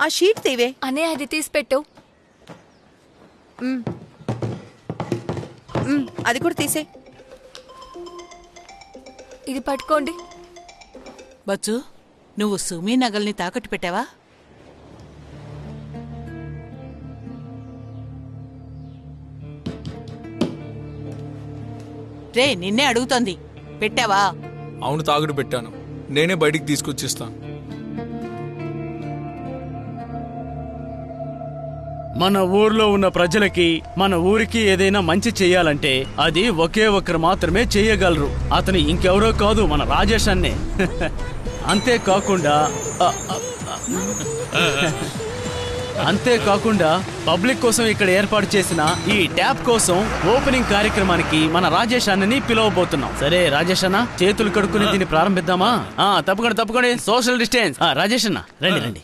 ఆ షీట్ తీవే. అనే అది తీసి పెట్టు. అది కూడా తీసే. ఇది పట్టుకోండి. బచ్చు, నువ్వు సుమీ నగల్ని తాకట్టు పెట్టావా? రే, నిన్నే అడుగుతోంది, పెట్టావా? అవును, తాగుడు పెట్టాను. నేనే బయటికి తీసుకొచ్చిస్తాను. మన ఊర్లో ఉన్న ప్రజలకి, మన ఊరికి ఏదైనా మంచి చెయ్యాలంటే అది ఒకే ఒక్కరు మాత్రమే చెయ్యగలరు. అతను ఇంకెవరో కాదు, మన రాజేష్ అన్నే. అంతేకాకుండా పబ్లిక్ కోసం ఇక్కడ ఏర్పాటు చేసిన ఈ ట్యాప్ కోసం ఓపెనింగ్ కార్యక్రమానికి మన రాజేష్ అన్నని పిలవబోతున్నాం. సరే రాజేష్ అన్న, చేతులు కడుక్కుని దీన్ని ప్రారంభిద్దామా? తప్పకుండా సోషల్ డిస్టెన్స్. రాజేష్ అన్న, రండి రండి.